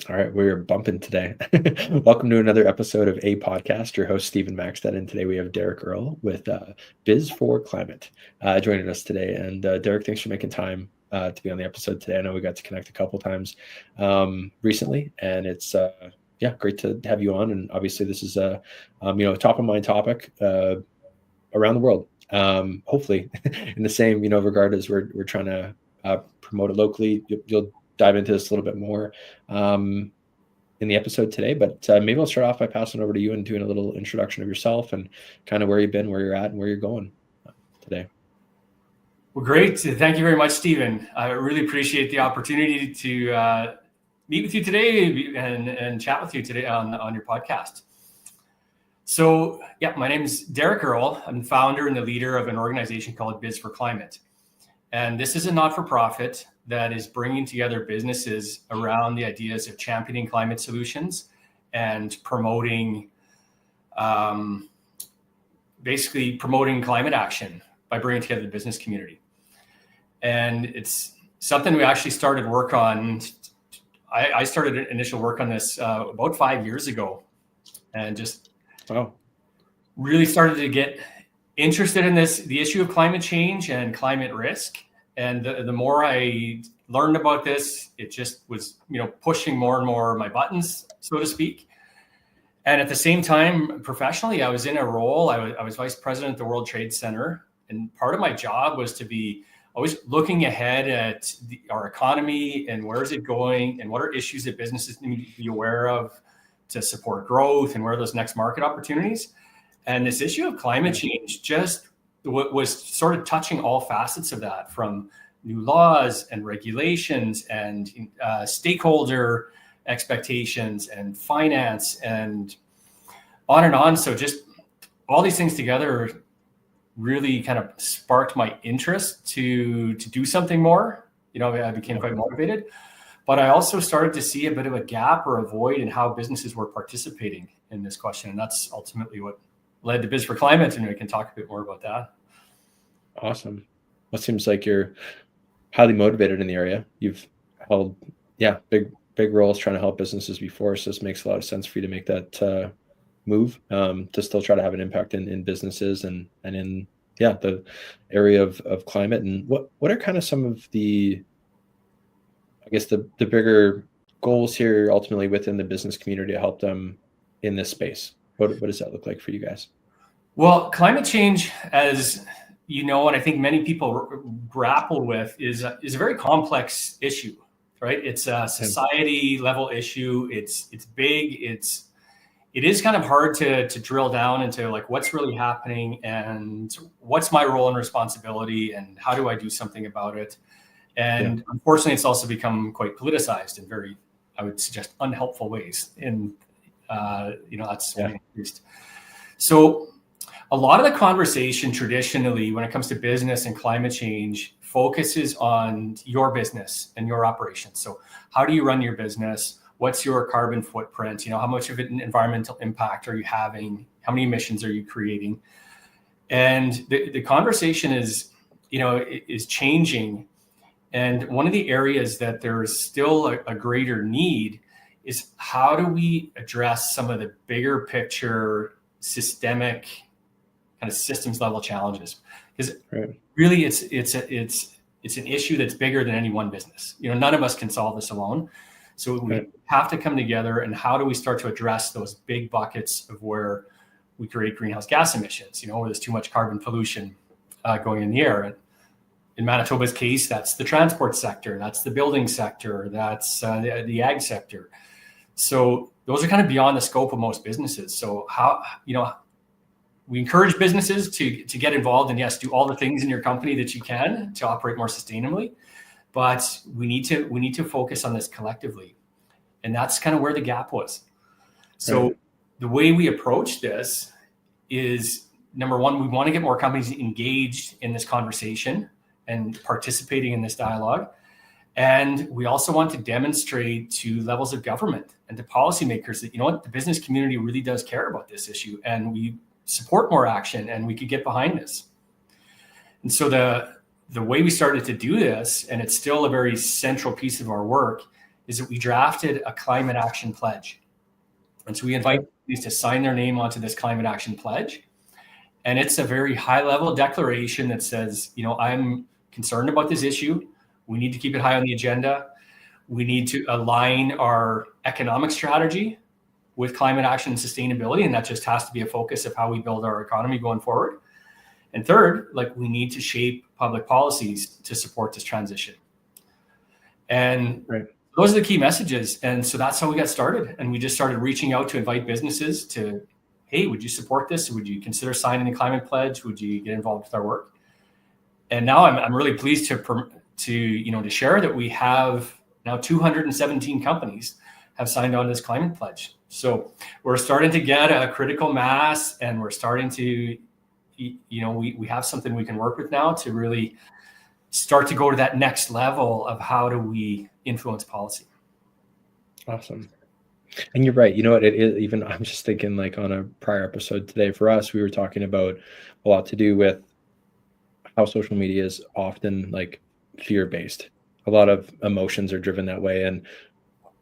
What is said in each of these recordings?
All right, we're bumping today. Welcome to another episode of A Podcast. Your host, Stephen Maxted, and today we have Derek Earl with BizforClimate joining us today. And Derek, thanks for making time to be on the episode today. I know we got to connect a couple times recently, and it's great to have you on. And obviously, this is a top of mind topic around the world. Hopefully, in the same regard as we're trying to promote it locally. You'll dive into this a little bit more in the episode today, but maybe I'll start off by passing over to you and doing a little introduction of yourself and kind of where you've been, where you're at, and where you're going today. Well, great. Thank you very much, Stephen. I really appreciate the opportunity to meet with you today and chat with you today on your podcast. So, my name is Derek Earl. I'm the founder and the leader of an organization called BizforClimate. And this is a not-for-profit that is bringing together businesses around the ideas of championing climate solutions and promoting climate action by bringing together the business community. And it's something we actually started work on. I started initial work on this about 5 years ago, and just really started to get interested in the issue of climate change and climate risk. And the more I learned about this, it just was, pushing more and more my buttons, so to speak. And at the same time, professionally, I was in a role. I was vice president at the World Trade Centre. And part of my job was to be always looking ahead at our economy and where is it going and what are issues that businesses need to be aware of to support growth and where are those next market opportunities. And this issue of climate change just was sort of touching all facets of that, from new laws and regulations and stakeholder expectations and finance and on and on. So just all these things together really kind of sparked my interest to do something more. I became quite motivated, but I also started to see a bit of a gap or a void in how businesses were participating in this question. And that's ultimately what led to BizforClimate, and we can talk a bit more about that. Awesome. Well, it seems like you're highly motivated in the area. You've held, big roles trying to help businesses before, so this makes a lot of sense for you to make that move to still try to have an impact in businesses and in the area of climate. And what are kind of some of the, I guess, the bigger goals here ultimately within the business community to help them in this space? What does that look like for you guys? Well, climate change, as and I think many people grapple with, is a very complex issue, right? It's a society level issue. It's big. It is kind of hard to drill down into like what's really happening and what's my role and responsibility and how do I do something about it. And unfortunately, it's also become quite politicized in very, I would suggest, unhelpful ways. And that's increased. So a lot of the conversation traditionally when it comes to business and climate change focuses on your business and your operations. So how do you run your business? What's your carbon footprint? How much of an environmental impact are you having? How many emissions are you creating? And the conversation is changing. And one of the areas that there's still a greater need is how do we address some of the bigger picture systemic kind of systems level challenges? Because really it's an issue that's bigger than any one business. None of us can solve this alone. So we have to come together, and how do we start to address those big buckets of where we create greenhouse gas emissions, where there's too much carbon pollution going in the air. And in Manitoba's case, that's the transport sector, that's the building sector, that's the ag sector. So those are kind of beyond the scope of most businesses. So how, we encourage businesses to get involved and yes, do all the things in your company that you can to operate more sustainably. But we need to focus on this collectively. And that's kind of where the gap was. So the way we approach this is, number one, we want to get more companies engaged in this conversation and participating in this dialogue. And we also want to demonstrate to levels of government and to policymakers that, the business community really does care about this issue and we support more action and we could get behind this. And so the way we started to do this, and it's still a very central piece of our work, is that we drafted a climate action pledge. And so we invite companies to sign their name onto this climate action pledge. And it's a very high level declaration that says, I'm concerned about this issue. We need to keep it high on the agenda. We need to align our economic strategy with climate action and sustainability. And that just has to be a focus of how we build our economy going forward. And third, we need to shape public policies to support this transition. And those are the key messages. And so that's how we got started. And we just started reaching out to invite businesses to, hey, would you support this? Would you consider signing the climate pledge? Would you get involved with our work? And now I'm really pleased to share that we have now 217 companies have signed on this climate pledge. So we're starting to get a critical mass, and we're starting to, we have something we can work with now to really start to go to that next level of how do we influence policy. Awesome. And you're right. You know what? It is, even I'm just thinking, on a prior episode today for us, we were talking about a lot to do with how social media is often fear-based. A lot of emotions are driven that way. And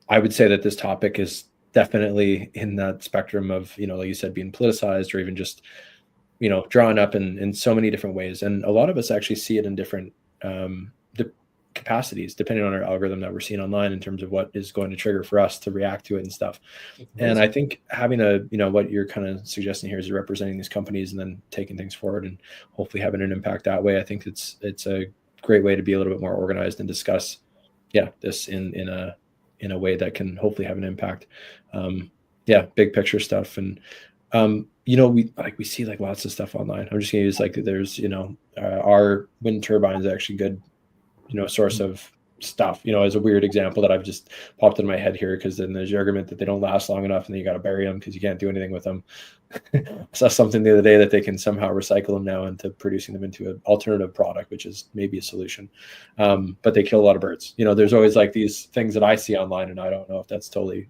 I would say that this topic is definitely in that spectrum of, like you said, being politicized, or even just, drawn up in so many different ways. And a lot of us actually see it in different capacities, depending on our algorithm that we're seeing online in terms of what is going to trigger for us to react to it and stuff. And I think having what you're kind of suggesting here is representing these companies and then taking things forward and hopefully having an impact that way. I think it's a great way to be a little bit more organized and discuss, this in a way that can hopefully have an impact. Big picture stuff. And, we see lots of stuff online. I'm just going to use there's, our wind turbines are actually good, source of stuff, as a weird example that I've just popped in my head here, because then there's the argument that they don't last long enough and then you got to bury them because you can't do anything with them. I saw something the other day that they can somehow recycle them now into producing them into an alternative product, which is maybe a solution. But they kill a lot of birds. There's always these things that I see online, and I don't know if that's totally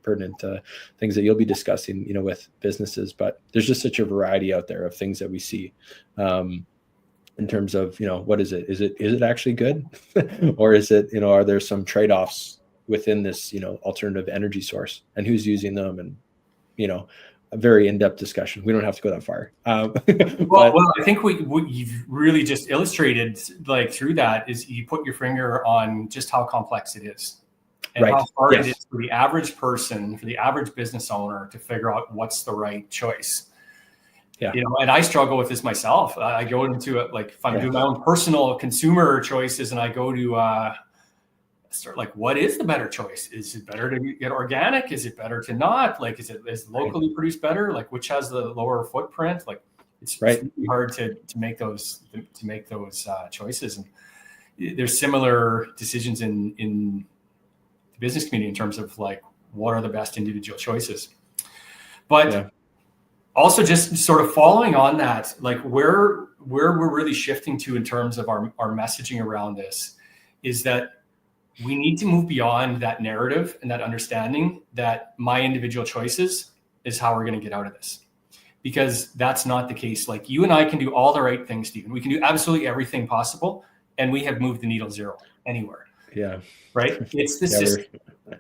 pertinent to things that you'll be discussing, with businesses, but there's just such a variety out there of things that we see. In terms of, what is it? Is it actually good? Or is it, are there some trade-offs within this, alternative energy source, and who's using them? And, a very in-depth discussion. We don't have to go that far. Well, I think what you've really just illustrated through that is you put your finger on just how complex it is. And how hard it is for the average person, for the average business owner to figure out what's the right choice. Yeah. And I struggle with this myself. I go into it, if I'm doing my own personal consumer choices, and I go to start what is the better choice? Is it better to get organic? Is it better to not? Is locally produced better? Which has the lower footprint? It's really hard to make those choices. And there's similar decisions in the business community in terms of what are the best individual choices. But also, just sort of following on that, where we're really shifting to in terms of our messaging around this is that we need to move beyond that narrative and that understanding that my individual choices is how we're going to get out of this. Because that's not the case. You and I can do all the right things, Stephen. We can do absolutely everything possible, and we have moved the needle zero anywhere. Yeah. Right? It's the system.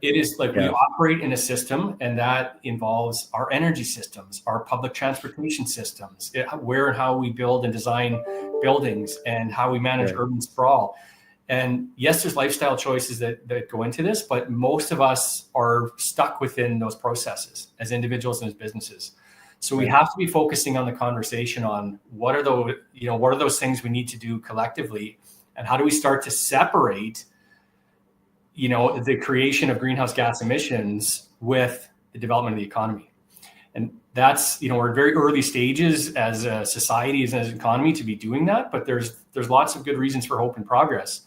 It is we operate in a system, and that involves our energy systems, our public transportation systems, where and how we build and design buildings, and how we manage urban sprawl. And yes, there's lifestyle choices that go into this, but most of us are stuck within those processes as individuals and as businesses. So we have to be focusing on the conversation on what are those things we need to do collectively, and how do we start to separate the creation of greenhouse gas emissions with the development of the economy. And that's, we're in very early stages as a society, as an economy, to be doing that, but there's lots of good reasons for hope and progress.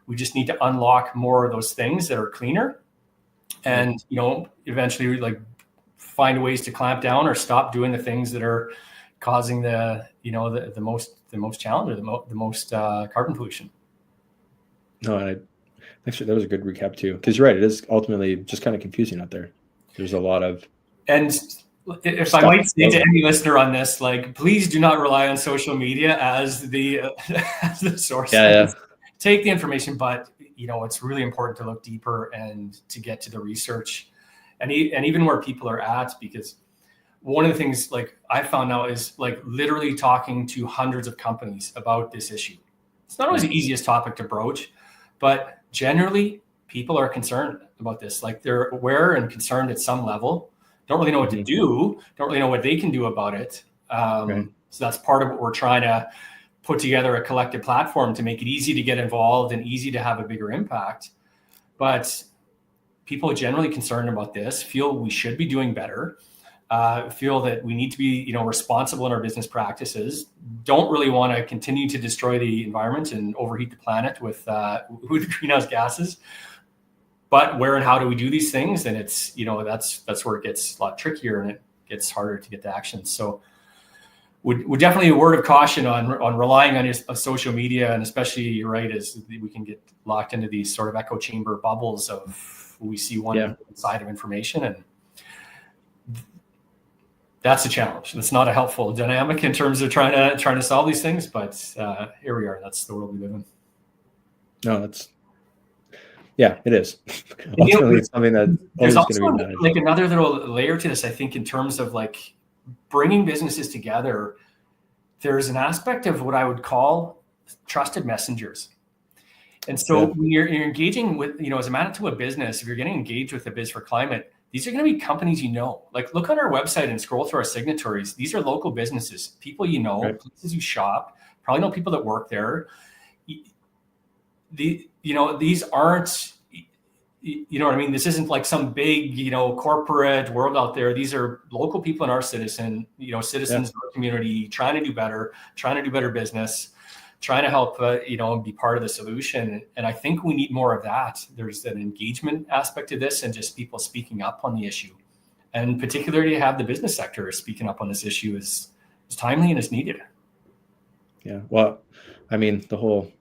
We just need to unlock more of those things that are cleaner, and, eventually find ways to clamp down or stop doing the things that are causing the most challenge, or the most carbon pollution. No, actually, that was a good recap too, because you're right. It is ultimately just kind of confusing out there. There's a lot of, and if I might say to any listener on this, please do not rely on social media as the source. take the information, but it's really important to look deeper and to get to the research and even where people are at, because one of the things like I found now is like literally talking to hundreds of companies about this issue. It's not always the easiest topic to broach, but generally people are concerned about this. Like they're aware and concerned at some level, don't really know what to do, don't really know what they can do about it. So that's part of what we're trying to put together, a collective platform to make it easy to get involved and easy to have a bigger impact. But people generally concerned about this feel we should be doing better. Feel that we need to be, responsible in our business practices. Don't really want to continue to destroy the environment and overheat the planet with greenhouse gases. But where and how do we do these things? And it's, that's where it gets a lot trickier and it gets harder to get to action. So, would definitely a word of caution on relying on social media, and especially you're right, is we can get locked into these sort of echo chamber bubbles of we see one side of information and. That's a challenge. That's not a helpful dynamic in terms of trying to solve these things. But here we are. That's the world we live in. No, it is. Ultimately, it's something that there's also like another little layer to this. I think in terms of like bringing businesses together, there's an aspect of what I would call trusted messengers. And so when you're engaging with, as a Manitoba business, if you're getting engaged with the BizforClimate, these are going to be companies like look on our website and scroll through our signatories. These are local businesses, people places you shop, probably know people that work there. These aren't, what I mean? This isn't like some big, corporate world out there. These are local people in our citizens of our community trying to do better business, trying to help, be part of the solution. And I think we need more of that. There's an engagement aspect to this and just people speaking up on the issue. And particularly to have the business sector speaking up on this issue is timely and is needed. Yeah. Well, I mean, the whole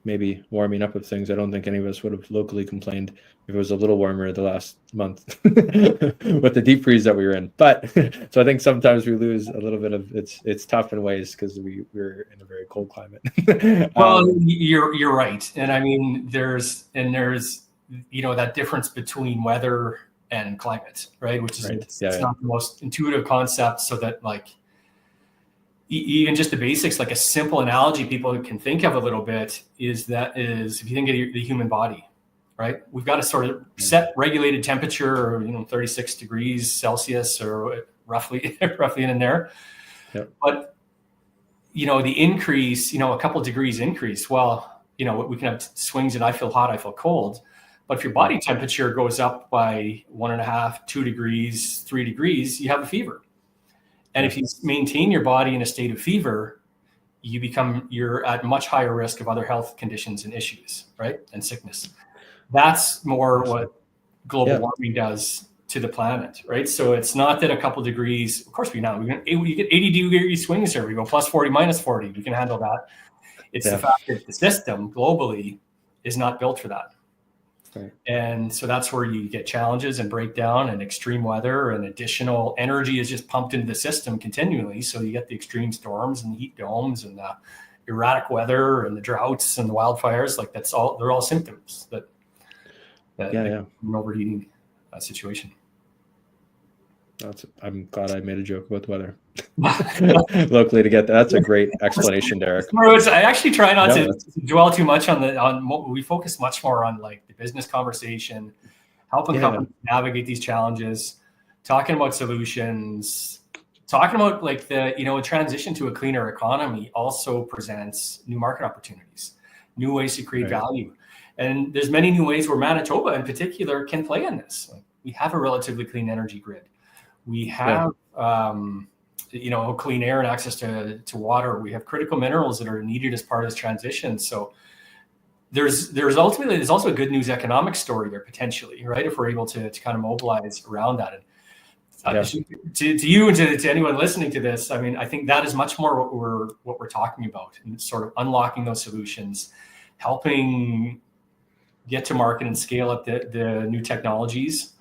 maybe warming up of things, I don't think any of us would have locally complained if it was a little warmer the last month with the deep freeze that we were in. But so I think sometimes we lose a little bit of it's tough in ways because we're in a very cold climate. Well, you're right. And I mean, there's that difference between weather and climate, right? Which is it's not the most intuitive concept, so that like even just the basics, like a simple analogy people can think of a little bit is if you think of the human body, right? We've got a sort of set regulated temperature, 36 degrees Celsius or roughly in there. Yep. But, the increase, a couple of degrees increase, well, we can have swings and I feel hot, I feel cold. But if your body temperature goes up by 1.5, 2 degrees, 3 degrees, you have a fever. And if you maintain your body in a state of fever, you're at much higher risk of other health conditions and issues, right? And sickness. That's more what global warming does to the planet, right? So it's not that a couple degrees, of course you get 80 degree swings here. We go plus 40, minus 40. We can handle that. It's the fact that the system globally is not built for that. Right. And so that's where you get challenges and breakdown and extreme weather and additional energy is just pumped into the system continually. So you get the extreme storms and the heat domes and the erratic weather and the droughts and the wildfires. Like they're all symptoms that an overheating situation. I'm glad I made a joke about the weather locally to get that. That's a great explanation, Derek. I actually try not to dwell too much we focus much more on like the business conversation, helping companies navigate these challenges, talking about solutions, talking about like the transition to a cleaner economy also presents new market opportunities, new ways to create value. And there's many new ways where Manitoba in particular can play in this. Like, we have a relatively clean energy grid. We have, clean air and access to water. We have critical minerals that are needed as part of this transition. So there's also a good news economic story there potentially, right? If we're able to kind of mobilize around that. And to you and to anyone listening to this, I mean, I think that is much more what we're talking about, and sort of unlocking those solutions, helping get to market and scale up the new technologies.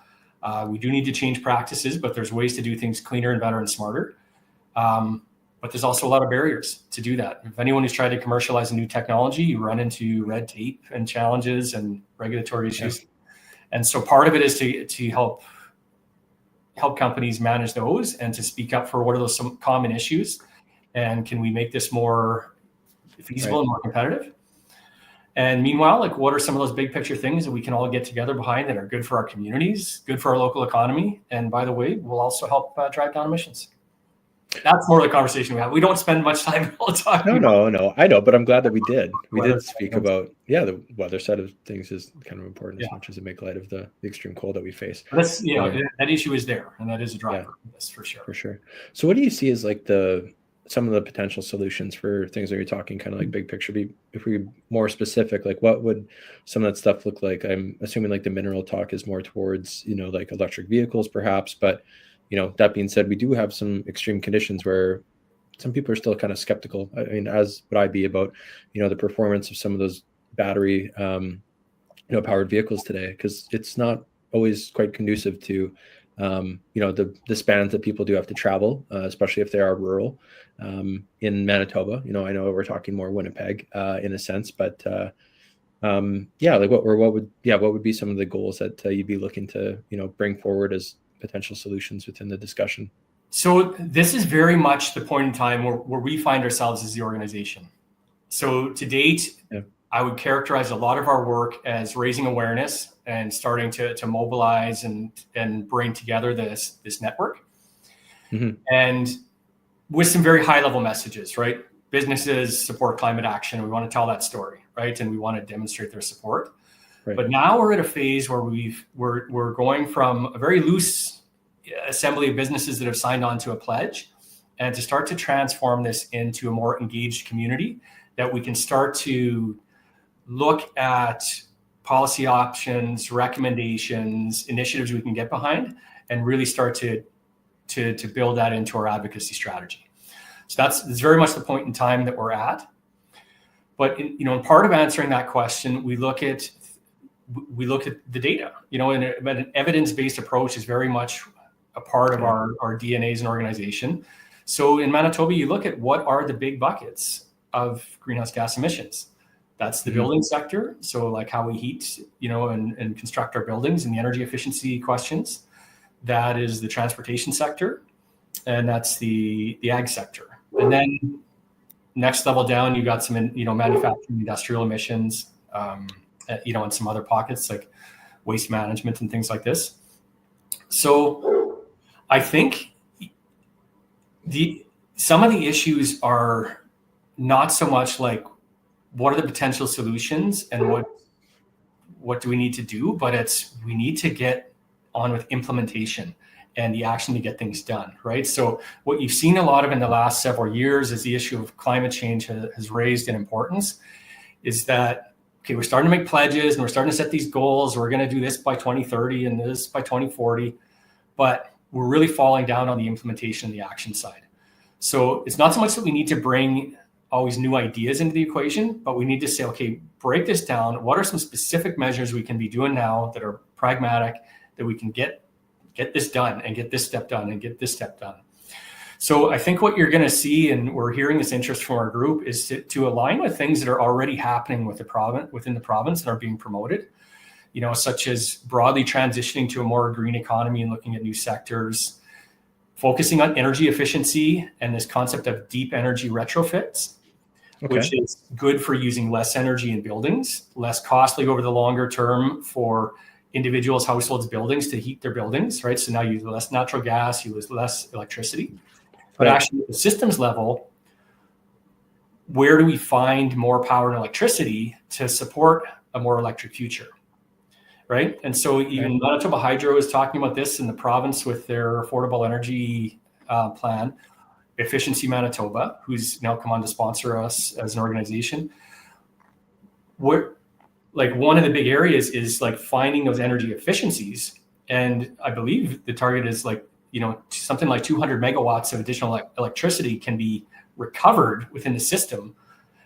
We do need to change practices, but there's ways to do things cleaner and better and smarter. But but there's also a lot of barriers to do that. If anyone who's tried to commercialize a new technology, you run into red tape and challenges and regulatory issues. Yeah. And so part of it is to help companies manage those and to speak up for what are those some common issues, and can we make this more feasible and more competitive? And meanwhile, like, what are some of those big picture things that we can all get together behind that are good for our communities, good for our local economy, and by the way, will also help drive down emissions? That's more of the conversation we have. We don't spend much time talking. No, I know, but I'm glad that we did. We did speak about, the weather side of things is kind of important as much as it make light of the extreme cold that we face. That's, that issue is there, and that is a driver of this for sure. For sure. So what do you see as like some of the potential solutions for things that you're talking kind of like big picture? If we're more specific, like what would some of that stuff look like? I'm assuming like the mineral talk is more towards, like electric vehicles perhaps, but that being said, we do have some extreme conditions where some people are still kind of skeptical. I mean, as would I be about, the performance of some of those battery, powered vehicles today, because it's not always quite conducive to, the spans that people do have to travel, especially if they are rural. In Manitoba, I know we're talking more Winnipeg in a sense, but like what would be some of the goals that you'd be looking to bring forward as potential solutions within the discussion? So this is very much the point in time where we find ourselves as the organization. So to date, I would characterize a lot of our work as raising awareness and starting to mobilize and bring together this network. Mm-hmm. And with some very high level messages, right? Businesses support climate action. We want to tell that story, right? And we want to demonstrate their support. Right. But now we're at a phase where we're going from a very loose assembly of businesses that have signed on to a pledge, and to start to transform this into a more engaged community that we can start to look at policy options, recommendations, initiatives we can get behind, and really start to build that into our advocacy strategy. So that's very much the point in time that we're at. But in part of answering that question, we look at the data, and an evidence-based approach is very much a part of our DNA as an organization. So in Manitoba, you look at what are the big buckets of greenhouse gas emissions. That's the building sector. So like how we heat, and construct our buildings, and the energy efficiency questions. That is the transportation sector, and that's the ag sector. And then next level down, you got some, manufacturing, industrial emissions, and some other pockets like waste management and things like this. So I think some of the issues are not so much like what are the potential solutions and what do we need to do, but we need to get on with implementation and the action to get things done, right? So what you've seen a lot of in the last several years is the issue of climate change has raised in importance, is that, okay, we're starting to make pledges and we're starting to set these goals. We're going to do this by 2030 and this by 2040, but we're really falling down on the implementation and the action side. So it's not so much that we need to bring always new ideas into the equation, but we need to say, okay, break this down. What are some specific measures we can be doing now that are pragmatic, that we can get this done and get this step done and get this step done? So I think what you're going to see, and we're hearing this interest from our group, is to align with things that are already happening within the province and are being promoted, such as broadly transitioning to a more green economy and looking at new sectors, focusing on energy efficiency and this concept of deep energy retrofits, which is good for using less energy in buildings, less costly over the longer term for individuals, households, buildings to heat their buildings, right? So now you use less natural gas, you use less electricity. But actually at the systems level, where do we find more power and electricity to support a more electric future, right? And so even Manitoba Hydro is talking about this in the province with their affordable energy plan. Efficiency Manitoba, who's now come on to sponsor us as an organization. One of the big areas is like finding those energy efficiencies. And I believe the target is something like 200 megawatts of additional electricity can be recovered within the system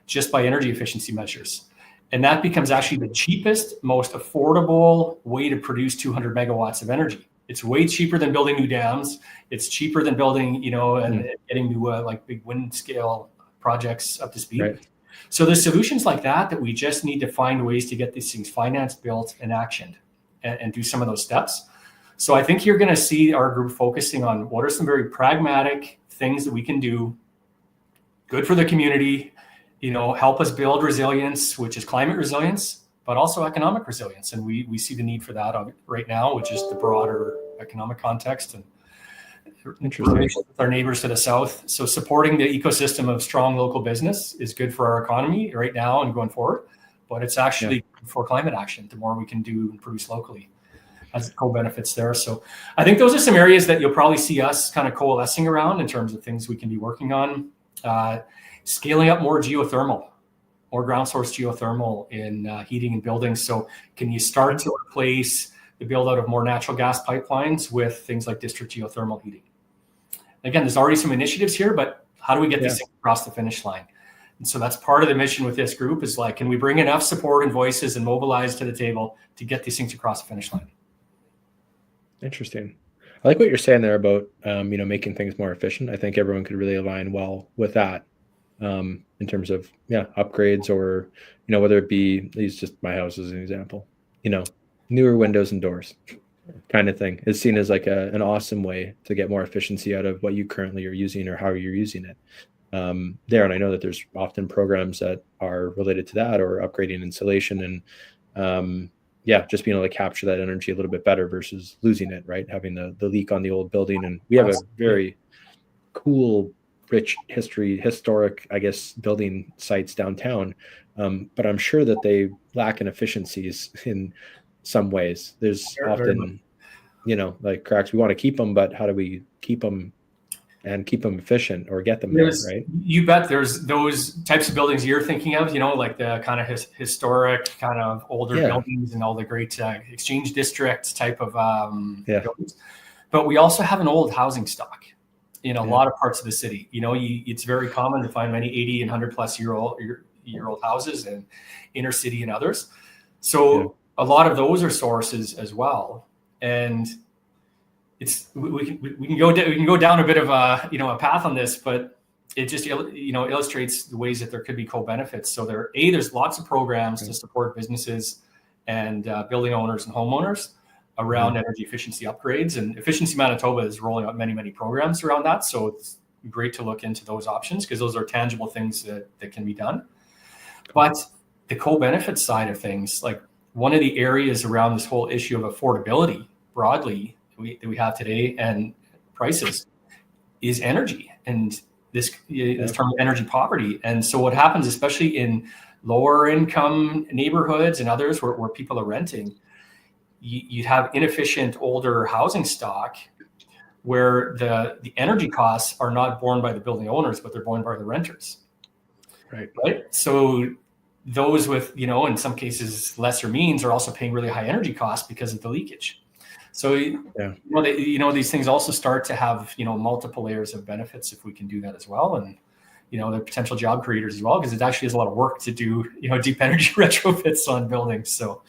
just by energy efficiency measures. And that becomes actually the cheapest, most affordable way to produce 200 megawatts of energy. It's way cheaper than building new dams. It's cheaper than building, and getting new like big wind scale projects up to speed. Right. So there's solutions like that we just need to find ways to get these things financed, built, and actioned, and do some of those steps. So I think you're going to see our group focusing on what are some very pragmatic things that we can do, good for the community, help us build resilience, which is climate resilience, but also economic resilience. And we see the need for that right now, which is the broader economic context and with our neighbors to the south. So supporting the ecosystem of strong local business is good for our economy right now and going forward, but it's actually for climate action. The more we can do and produce locally has co-benefits there. So I think those are some areas that you'll probably see us kind of coalescing around in terms of things we can be working on. Scaling up more geothermal or ground source geothermal in heating and buildings. So can you start to replace the build out of more natural gas pipelines with things like district geothermal heating? Again, there's already some initiatives here, but how do we get these things across the finish line? And so that's part of the mission with this group is like, can we bring enough support and voices and mobilize to the table to get these things across the finish line? Interesting. I like what you're saying there about, making things more efficient. I think everyone could really align well with that in terms of, upgrades or, whether it be, use just my house as an example, newer windows and doors kind of thing is seen as like an awesome way to get more efficiency out of what you currently are using or how you're using it there. And I know that there's often programs that are related to that or upgrading insulation and, just being able to capture that energy a little bit better versus losing it, right? Having the leak on the old building. And we have a very cool, rich historic, I guess, building sites downtown. But I'm sure that they lack in efficiencies in some ways. There's often, like cracks. We want to keep them, but how do we keep them and keep them efficient or get them there, right? You bet. There's those types of buildings you're thinking of, like the kind of historic, kind of older buildings and all the great exchange district type of buildings. But we also have an old housing stock in a lot of parts of the city. It's very common to find many 80 and 100 plus year old houses in inner city and others. So a lot of those are sources as well. And we can go down a bit of a path on this, but it just illustrates the ways that there could be co-benefits. So there's lots of programs to support businesses and building owners and homeowners around energy efficiency upgrades, and Efficiency Manitoba is rolling out many programs around that. So it's great to look into those options because those are tangible things that can be done. But the co-benefit side of things, like one of the areas around this whole issue of affordability broadly that we have today and prices is energy and this term energy poverty. And so what happens, especially in lower income neighborhoods and others where people are renting, you have inefficient older housing stock where the energy costs are not borne by the building owners, but they're borne by the renters. Right. So those with, in some cases, lesser means are also paying really high energy costs because of the leakage. So, these things also start to have, multiple layers of benefits if we can do that as well. And, the potential job creators as well, because it actually is a lot of work to do, deep energy retrofits on buildings. So,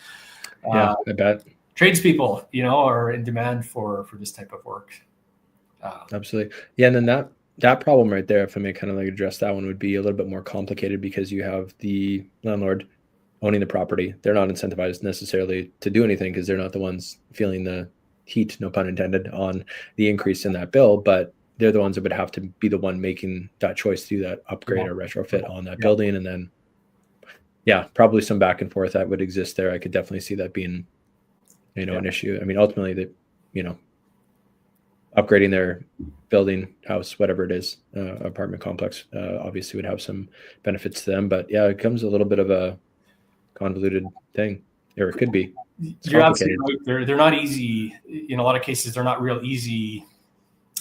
I bet tradespeople, are in demand for this type of work. Absolutely. Yeah. And then that problem right there, if I may kind of like address that one, would be a little bit more complicated because you have the landlord owning the property. They're not incentivized necessarily to do anything because they're not the ones feeling the heat, no pun intended, on the increase in that bill, but they're the ones that would have to be the one making that choice to do that upgrade or retrofit on that building. And then, probably some back and forth that would exist there. I could definitely see that being, an issue. I mean, ultimately that, upgrading their building, house, whatever it is, apartment complex, obviously would have some benefits to them. But it becomes a little bit of a convoluted thing, or it could be. You're absolutely right. They're not easy. In a lot of cases, they're not real easy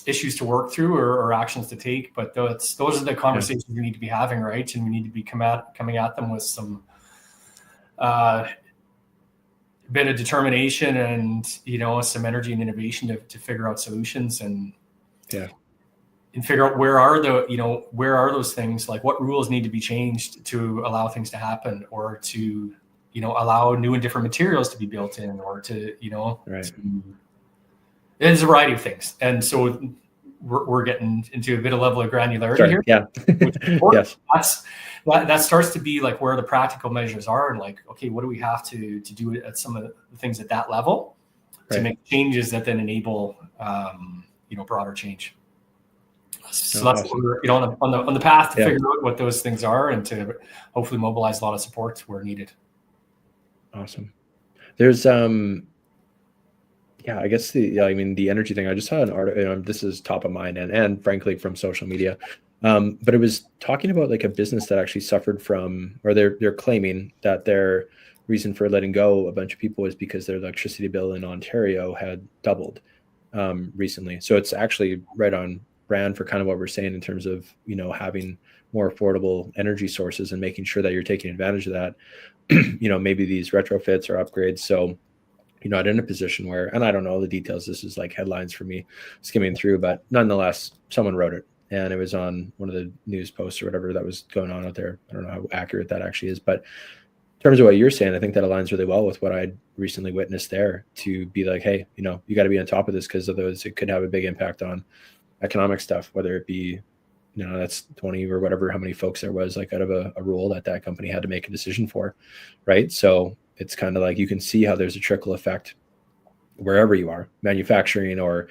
issues to work through or actions to take. But those are the conversations we need to be having, right? And we need to be coming at them with some bit of determination and some energy and innovation to figure out solutions and figure out where are those things, like what rules need to be changed to allow things to happen or to allow new and different materials to be built in or to There's a variety of things. And so we're getting into a bit of level of granularity Sorry, here. yeah. Which is important. Yes. That starts to be like where the practical measures are, and like, okay, what do we have to do at some of the things at that level to make changes that then enable broader change. So that's awesome. what we're on the path to figure out what those things are and to hopefully mobilize a lot of support where needed. Awesome. There's I guess the energy thing. I just saw an article. This is top of mind and frankly from social media, but it was talking about like a business that actually suffered from, or they're claiming that their reason for letting go a bunch of people was because their electricity bill in Ontario had doubled recently. So it's actually right on brand for kind of what we're saying in terms of having more affordable energy sources and making sure that you're taking advantage of that. Maybe these retrofits or upgrades. So you're not in a position where, and I don't know the details, this is like headlines for me skimming through, but nonetheless, someone wrote it and it was on one of the news posts or whatever that was going on out there. I don't know how accurate that actually is, but in terms of what you're saying, I think that aligns really well with what I recently witnessed there, to be like, hey, you got to be on top of this, because otherwise it could have a big impact on economic stuff, whether it be, that's 20 or whatever, how many folks there was like out of a rule that company had to make a decision for. Right. So it's kind of like, you can see how there's a trickle effect wherever you are, manufacturing or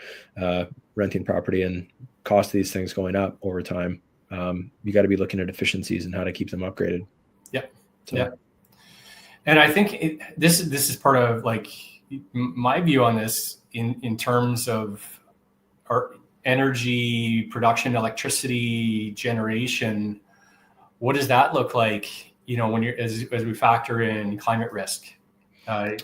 renting property, and cost of these things going up over time. You got to be looking at efficiencies and how to keep them upgraded. Yeah. So. Yeah. And I think this is part of like my view on this in terms of our energy production, electricity generation. What does that look like? When you're as we factor in climate risk, and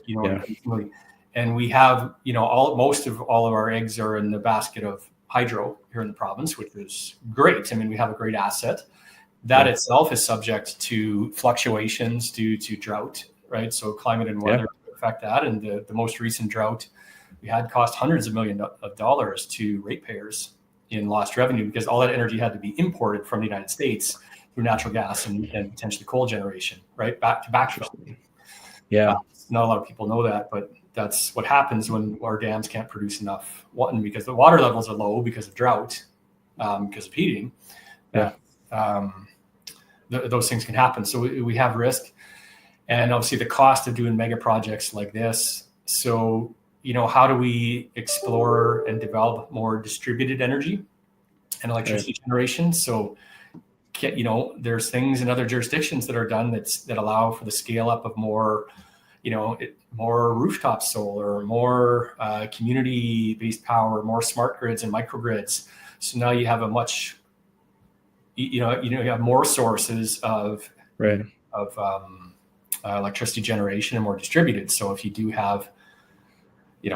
we have most of all of our eggs are in the basket of hydro here in the province, which is great. I mean, we have a great asset. That itself is subject to fluctuations due to drought, right? So climate and weather affect that. And the most recent drought we had cost hundreds of millions of dollars to ratepayers in lost revenue, because all that energy had to be imported from the United States through natural gas and potentially coal generation, right? Back to backfill. Yeah. Not a lot of people know that, but that's what happens when our dams can't produce enough water, because the water levels are low because of drought, because of heating. Those things can happen. So we have risk, and obviously the cost of doing mega projects like this. So, how do we explore and develop more distributed energy and electricity generation? So, there's things in other jurisdictions that are done that allow for the scale up of more, more rooftop solar, more community-based power, more smart grids and microgrids. So now you have a much, you have more sources of electricity generation and more distributed. So if you do have,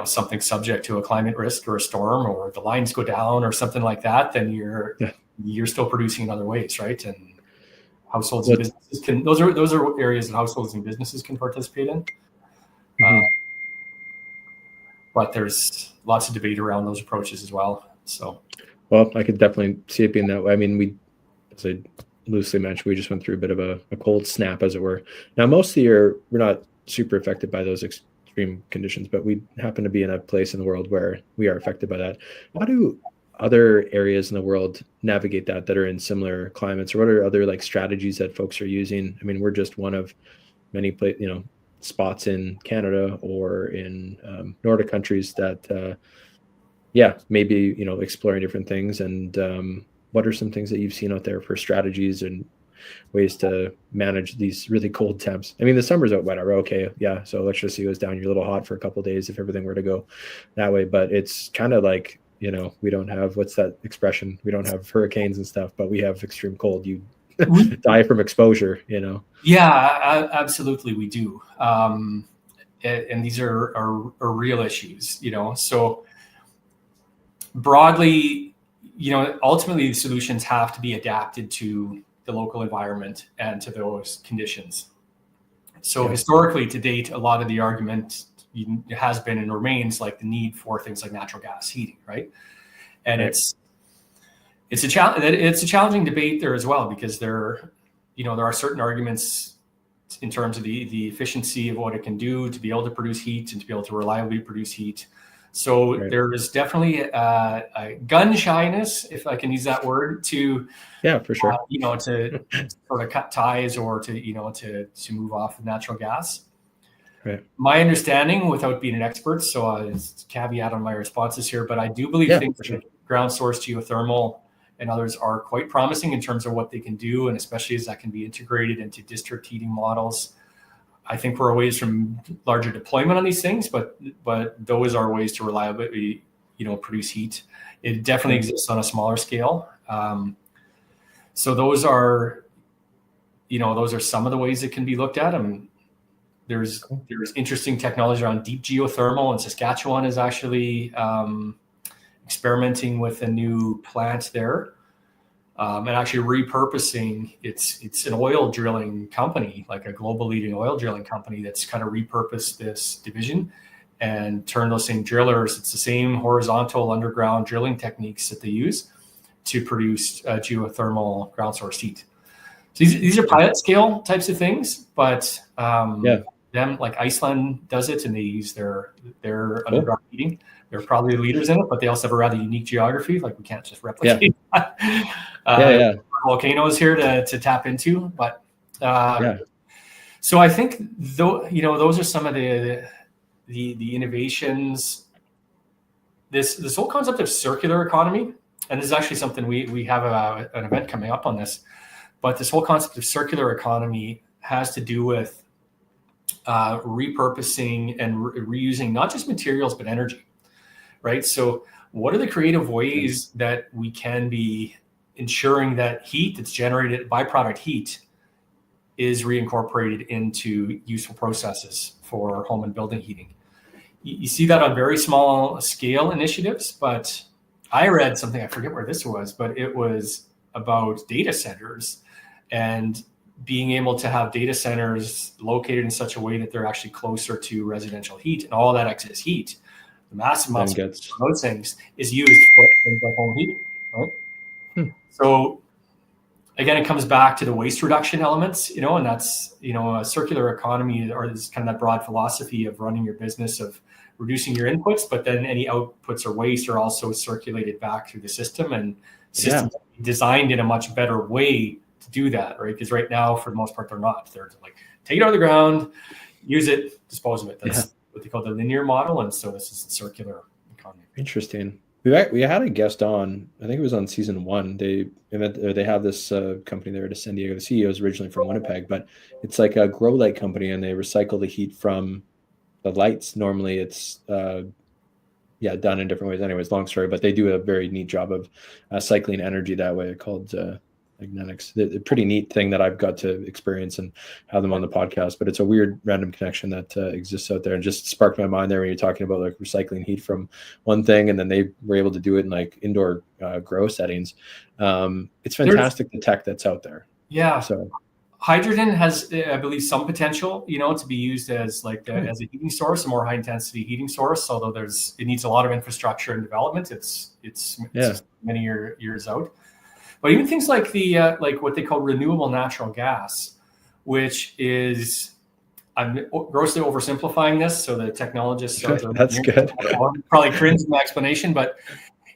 something subject to a climate risk or a storm, or the lines go down or something like that, then you're still producing in other ways, right? And households and businesses can. Those are areas that households and businesses can participate in. But there's lots of debate around those approaches as well. So, well, I could definitely see it being that way. I mean, as I loosely mentioned, we just went through a bit of a cold snap, as it were. Now, most of the year, we're not super affected by those extreme conditions, but we happen to be in a place in the world where we are affected by that. How do other areas in the world navigate that are in similar climates, or what are other like strategies that folks are using? I mean, we're just one of many spots in Canada or in Nordic countries that maybe exploring different things. And what are some things that you've seen out there for strategies and ways to manage these really cold temps? I mean, the summer's out whatever, okay, so electricity goes down, you're a little hot for a couple of days if everything were to go that way, but it's kind of like, we don't have, what's that expression, we don't have hurricanes and stuff, but we have extreme cold. You die from exposure, absolutely, we do. And these are real issues, so broadly, ultimately the solutions have to be adapted to the local environment and to those conditions. So historically, to date, a lot of the argument has been and remains like the need for things like natural gas heating, right? And it's a challenging debate there as well, because there are certain arguments in terms of the efficiency of what it can do to be able to produce heat and to be able to reliably produce heat. So Right. there is definitely a gun shyness, if I can use that word, to Yeah, for sure. to sort of cut ties or to to move off of natural gas. Right. My understanding, without being an expert, so it's caveat on my responses here, but I do believe Yeah, things for sure. like ground source geothermal and others are quite promising in terms of what they can do, and especially as that can be integrated into district heating models. I think we're a ways from larger deployment on these things, but those are ways to reliably, produce heat. It definitely Yeah. exists on a smaller scale. So those are, those are some of the ways it can be looked at. I mean, there's Cool. interesting technology around deep geothermal, and Saskatchewan is actually experimenting with a new plant there. And actually repurposing, it's an oil drilling company, like a global leading oil drilling company that's kind of repurposed this division and turned those same drillers. It's the same horizontal underground drilling techniques that they use to produce geothermal ground source heat. So these are pilot scale types of things, but them, like Iceland does it, and they use their underground heating. They're probably the leaders in it, but they also have a rather unique geography. Like we can't just replicate volcanoes here to tap into. But so I think those are some of the innovations. This whole concept of circular economy, and this is actually something we have an event coming up on this. But this whole concept of circular economy has to do with repurposing and reusing not just materials but energy, right? So what are the creative ways that we can be ensuring that heat that's generated, byproduct heat, is reincorporated into useful processes for home and building heating? You see that on very small scale initiatives, but I read something, I forget where this was, but it was about data centers and being able to have data centers located in such a way that they're actually closer to residential heat, and all that excess heat, the massive amounts of those things, is used for things like home heating, right? So again, it comes back to the waste reduction elements, and that's, a circular economy, or this kind of that broad philosophy of running your business, of reducing your inputs, but then any outputs or waste are also circulated back through the system, and systems designed in a much better way to do that, right? Because right now, for the most part, they're not. They're like, take it out of the ground, use it, dispose of it. That's what they call the linear model, and so this is the circular economy. Interesting. We had a guest on, I think it was on season 1. They have this company there to San Diego. The CEO is originally from Winnipeg, but it's like a grow light company, and they recycle the heat from the lights. Normally it's done in different ways. Anyways, long story, but they do a very neat job of cycling energy that way, called magnetics. The pretty neat thing that I've got to experience and have them on the podcast. But it's a weird random connection that exists out there, and just sparked my mind there when you're talking about like recycling heat from one thing, and then they were able to do it in like indoor grow settings. It's fantastic, the tech that's out there. Yeah. So hydrogen has, I believe, some potential, to be used as as a heating source, a more high intensity heating source. Although it needs a lot of infrastructure and development. It's many years out. But even things like like what they call renewable natural gas, which is, I'm grossly oversimplifying this, so the technologists that's good. Probably cringe in my explanation, but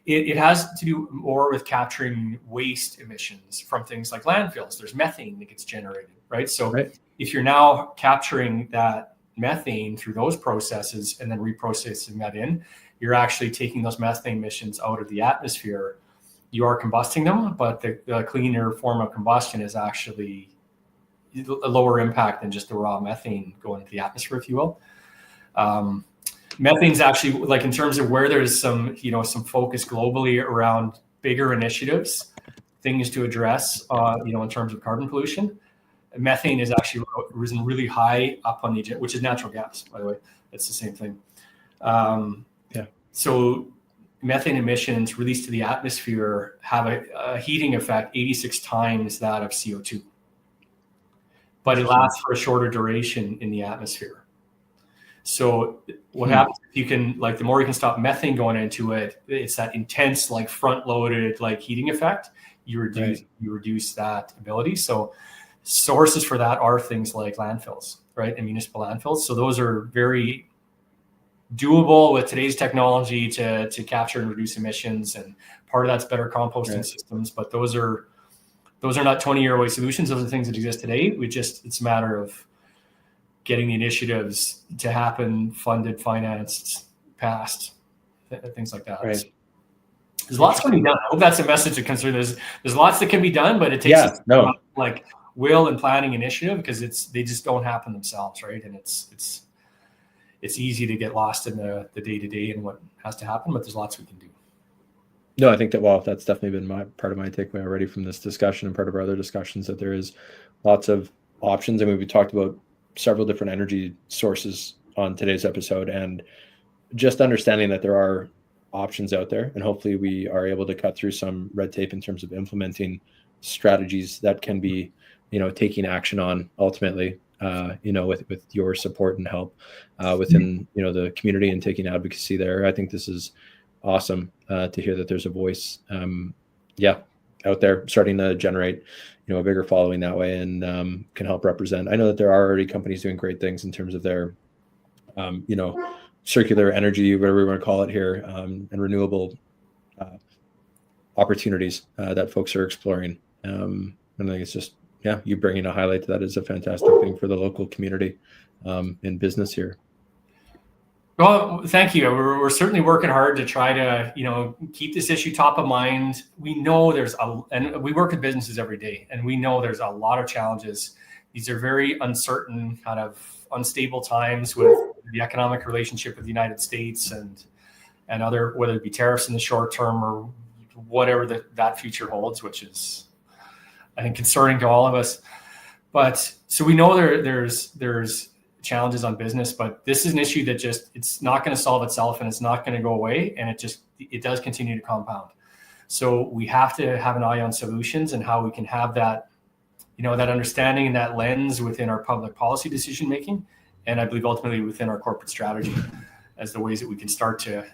it has to do more with capturing waste emissions from things like landfills. There's methane that gets generated, right? So if you're now capturing that methane through those processes and then reprocessing that in, you're actually taking those methane emissions out of the atmosphere. You are combusting them, but the cleaner form of combustion is actually a lower impact than just the raw methane going into the atmosphere, if you will. Methane's actually, like, in terms of where there's some focus globally around bigger initiatives, things to address, in terms of carbon pollution. Methane is actually risen really high up on the agenda, which is natural gas, by the way. It's the same thing. So methane emissions released to the atmosphere have a heating effect 86 times that of CO2. But it lasts for a shorter duration in the atmosphere. So what happens if you can, like, the more you can stop methane going into it, it's that intense, like, front-loaded, like, heating effect. You reduce that ability. So sources for that are things like landfills, right, and municipal landfills. So those are very doable with today's technology to capture and reduce emissions. And part of that's better composting systems, but those are not 20-year away solutions. Those are things that exist today. It's a matter of getting the initiatives to happen, funded, financed, passed, things like that. Right. There's lots can be done. I hope that's a message of concern. There's lots that can be done, but it takes like will and planning initiative, because they just don't happen themselves, right? And it's easy to get lost in the day-to-day and what has to happen, but there's lots we can do. No, I think that's definitely been part of my takeaway already from this discussion and part of our other discussions, that there is lots of options. I mean, we talked about several different energy sources on today's episode, and just understanding that there are options out there, and hopefully we are able to cut through some red tape in terms of implementing strategies that can be, taking action on ultimately, with your support and help within, the community, and taking advocacy there. I think this is awesome to hear that there's a voice, out there starting to generate, a bigger following that way, and can help represent. I know that there are already companies doing great things in terms of their, circular energy, whatever we want to call it here, and renewable opportunities that folks are exploring. And I think it's just, you bringing a highlight to that is a fantastic thing for the local community in business here. Well, thank you. We're certainly working hard to try to, keep this issue top of mind. We know and we work with businesses every day, and we know there's a lot of challenges. These are very uncertain, kind of unstable times with the economic relationship with the United States and other, whether it be tariffs in the short term or whatever that future holds, which is, I think, concerning to all of us. But so we know there's challenges on business, but this is an issue that it's not going to solve itself, and it's not going to go away, and it does continue to compound. So we have to have an eye on solutions and how we can have that, that understanding and that lens within our public policy decision making, and I believe ultimately within our corporate strategy, as the ways that we can start to,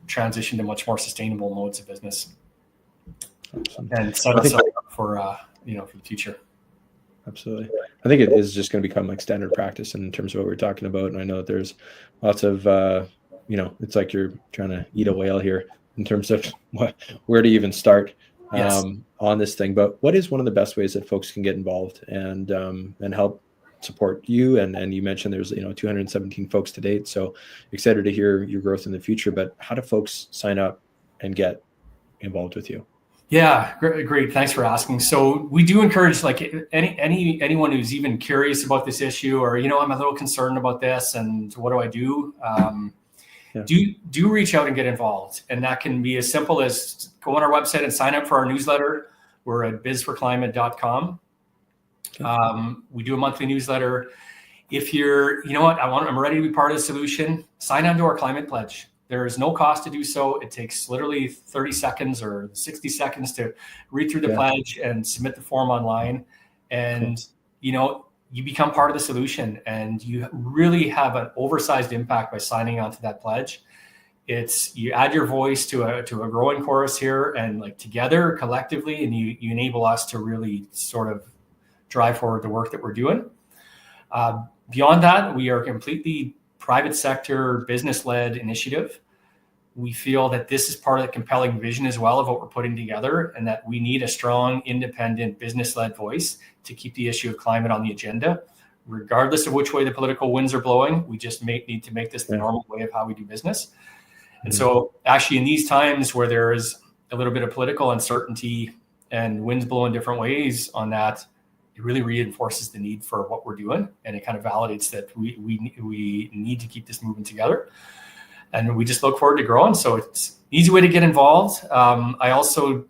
transition to much more sustainable modes of business, and set us up for the future. Absolutely. I think it is just going to become like standard practice in terms of what we're talking about. And I know that there's lots of, it's like you're trying to eat a whale here in terms of where to even start on this thing. But what is one of the best ways that folks can get involved and help support you? And you mentioned there's, 217 folks to date. So excited to hear your growth in the future. But how do folks sign up and get involved with you? Yeah, great. Thanks for asking. So we do encourage, like, anyone who's even curious about this issue, or I'm a little concerned about this, and what do I do? Do reach out and get involved, and that can be as simple as go on our website and sign up for our newsletter. We're at BizforClimate.com. We do a monthly newsletter. If you're, I'm ready to be part of the solution, sign on to our climate pledge. There is no cost to do so. It takes literally 30 seconds or 60 seconds to read through the pledge and submit the form online. And, you become part of the solution, and you really have an oversized impact by signing on to that pledge. You add your voice to a growing chorus here, and like together collectively, and you enable us to really sort of drive forward the work that we're doing. Beyond that, we are completely private sector, business-led initiative. We feel that this is part of the compelling vision as well of what we're putting together, and that we need a strong, independent, business-led voice to keep the issue of climate on the agenda. Regardless of which way the political winds are blowing, we just need to make this the normal way of how we do business. And so actually in these times where there is a little bit of political uncertainty and winds blow in different ways on that, it really reinforces the need for what we're doing, and it kind of validates that we need to keep this moving together, and we just look forward to growing. So it's an easy way to get involved. I also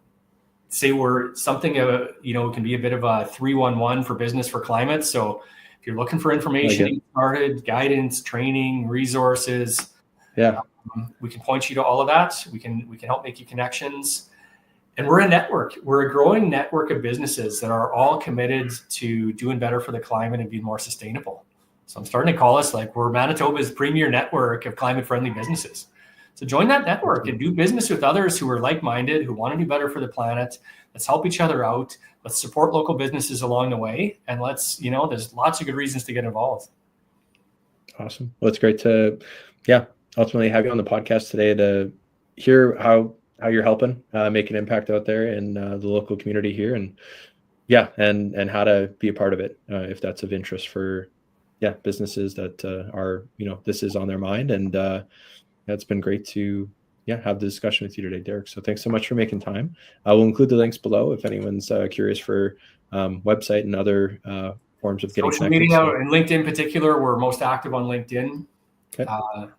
say we're something of can be a bit of a 311 for business for climate. So if you're looking for information, started guidance, training, resources, we can point you to all of that. We can help make you connections. And we're a network. We're a growing network of businesses that are all committed to doing better for the climate and being more sustainable. So I'm starting to call us like we're Manitoba's premier network of climate-friendly businesses. So join that network and do business with others who are like-minded, who want to do better for the planet. Let's help each other out. Let's support local businesses along the way. And there's lots of good reasons to get involved. Awesome. Well, it's great to, ultimately have you on the podcast today to hear how you're helping make an impact out there in the local community here, and and how to be a part of it if that's of interest for businesses that are, this is on their mind. And it's been great to have the discussion with you today, Derek. So thanks so much for making time. We'll include the links below if anyone's curious for website and other forms of getting Social connected. media and LinkedIn in particular, we're most active on LinkedIn. Okay.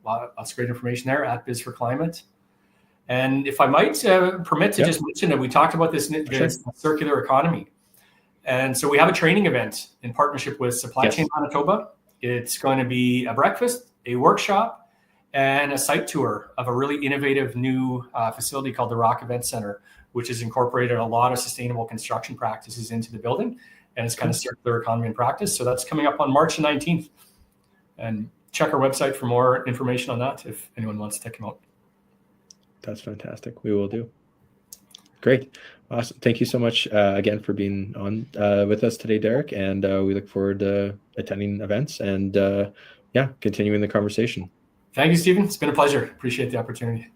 Lots of great information there at BizforClimate. And if I might permit to just mention that we talked about this circular economy. And so we have a training event in partnership with Supply Chain Manitoba. It's going to be a breakfast, a workshop, and a site tour of a really innovative new facility called the Rock Event Center, which has incorporated a lot of sustainable construction practices into the building. And it's kind of circular economy in practice. So that's coming up on March the 19th. And check our website for more information on that if anyone wants to check them out. That's fantastic. We will do. Great. Awesome. Thank you so much again for being on with us today, Derek. And we look forward to attending events and continuing the conversation. Thank you, Stephen. It's been a pleasure. Appreciate the opportunity.